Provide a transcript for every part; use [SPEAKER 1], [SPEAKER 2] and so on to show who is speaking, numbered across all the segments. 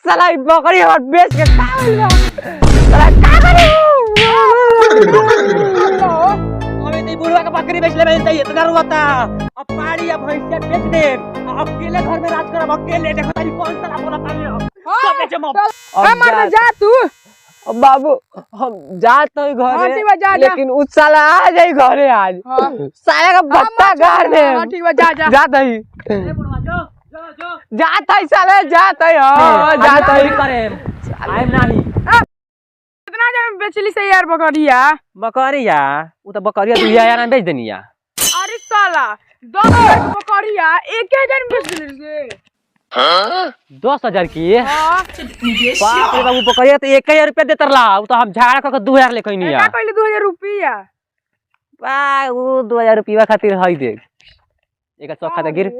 [SPEAKER 1] साला बकरी और बेच के साला का करी अबे नहीं बुढ़वा का बकरी बेच ले मैं इतना रुआता अब पाड़ी अब भैंसिया बेच दे अकेले घर में राज करब अकेले देखो तारी कौन साला बोला तारी सब बेचे मत जा तू अब बाबू हम जात है घरे लेकिन उस साला आ जाई घरे आज साला का बत्ता गाड़ दे ठीक बा जा जात है जात है साला जात है जात है करे आइम नाही कितना जन बेचली से यार बकरिया वो तो बकरिया तू यार ना बेच देनी यार अरे साला 10,000 बकरिया 1,000 बेच देली से 10,000 की बाप रे बाबू बकरिया तो 1,000 रुपया देतर ला वो तो हम झाड़ा का 2,000 ले कहीं नहीं पहले 2,000 रुपया बा वो 2,000 रुपया खातिर हई दे एक चौखा दे गिर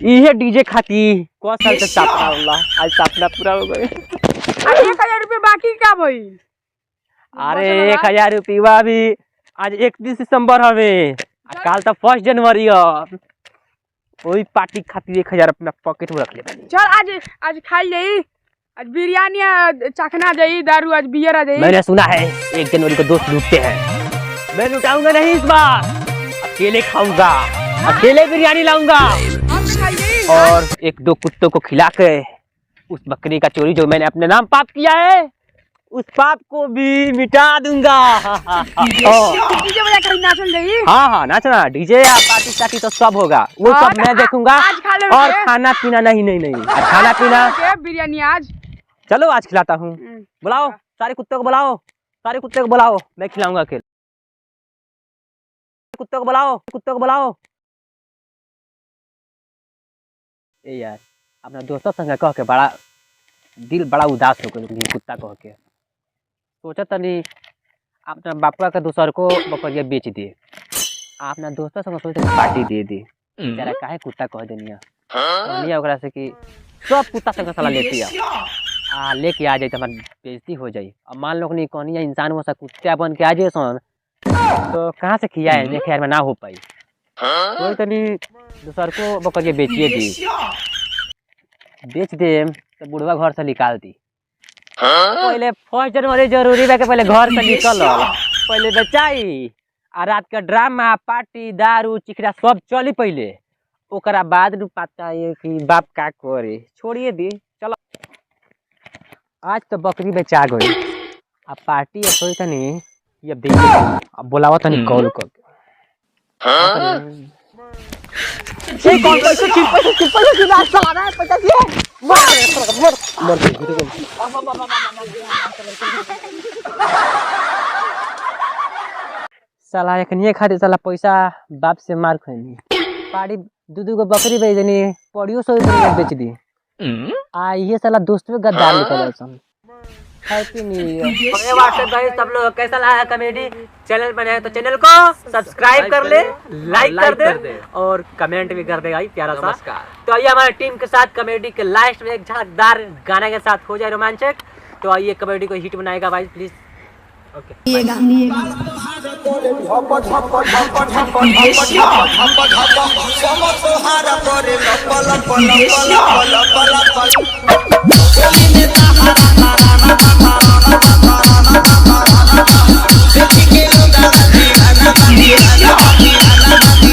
[SPEAKER 1] ये डीजे खाती कौन साल से चापना होला आज चापना पूरा हो गए 1,000 रुपया बाकी का भाई अरे 1,000 रुपया भी आज 31 दिसंबर हवे काल तो 1 जनवरी वही पार्टी खातिर 1,000 अपना पॉकेट में रख ले चल आज खाई जाई आज बिरयानी चखना जाई दारू आज बियर आ जाई मैंने सुना है 1 जनवरी को दोस्त लूटते हैं मैं लुटाऊंगा नहीं इस बार अकेले खाऊंगा अकेले बिरयानी लाऊंगा और 1-2 कुत्तों को खिला के उस बकरी का चोरी जो मैंने अपने नाम पाप किया है उस पाप को भी मिटा दूंगा डीजे बजा कर नाचल जाई हां नाचना डीजे या पार्टी साटी तो सब होगा वो सब मैं देखूंगा और खाना पीना नहीं आज खाना पीना बिरयानी आज चलो आज खिलाता हूं बुलाओ सारे कुत्तों को बुलाओ मैं खिलाऊंगा अकेले कुत्तों को बुलाओ ए यार अपना दोस्तों संग कह के बड़ा दिल बड़ा उदास हो गया कुत्ता कह के सोचा तनी अपना बापा का दूसर को बकरिया बेच दिए अपना दोस्तों संग सोचे पार्टी दे दी जरा काहे कुत्ता कह देनिया कहनिया ओकरा से कि सब कुत्ता संग साला लेके आ जाए तो हमारी बेइज्जती हो जाई अब मान लो नहीं कहनिया इंसान वो सा कुत्ता बन के आ जाए सन तो कहाँ से खिया है खैर में ना हो पाई कोई तनी दूसर को बकरिया बेचिए दी बेच दे तो बुढ़वा घर से निकाल दी पहले 1 जनवरी जरूरी है कि पहले घर से निकल पहले बचाई आ रात का ड्रामा पार्टी दारू चिखरा सब चली पहले ओकरा बाद न पता है कि बाप का करे छोड़िए दी चलो आज तो बकरी बेचा गई अब पार्टी है तनी ये दे अब बुलावा तनी कॉल कर ये कौन पैसे चिप रास्ता आ रहा है 50 साला एकनिए खातिर साला पैसा बाप से मार खैनी पाड़ी दूध को बकरी बेच देनी पड़ियो 100 रुपया बेच दी आ ये साला दोस्तों गद्दार निकल सन हैप्पी न्यू ईयर अरे व्हाट्सएप गाइस सब लोग कैसा लगा कॉमेडी चैनल बनाया तो चैनल को सब्सक्राइब कर ले लाइक कर दे और कमेंट भी कर दे भाई प्यारा सा तो आइए हमारे टीम के साथ कॉमेडी के लास्ट में एक झलकदार गाना के साथ हो जाए रोमांचक तो आइए कॉमेडी को हिट बनाएगा भाई प्लीज ओके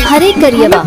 [SPEAKER 2] हरे करिएबा